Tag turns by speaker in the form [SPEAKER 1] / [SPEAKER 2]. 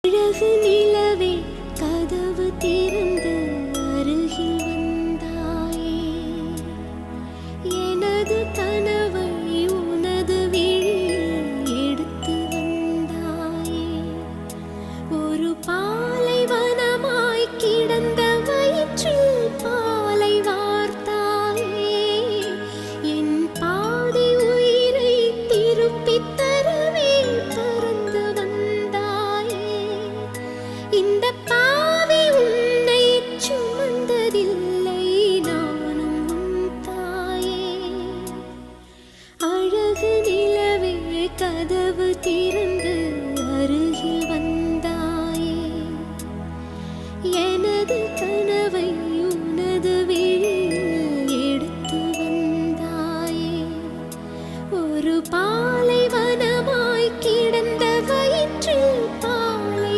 [SPEAKER 1] அழகு நிலவே கதவு திறந்து அருகில் வந்தாயே, எனது கனவை உனது விழியில் எடுத்து வந்தாயே. ஒரு பாலைவனமாய் கிடந்த வயிற்றில் பாலை வார்த்தாயே, என் பாதி உயிரை திருப்பித் தரவே பறந்து வந்தாயே. இந்த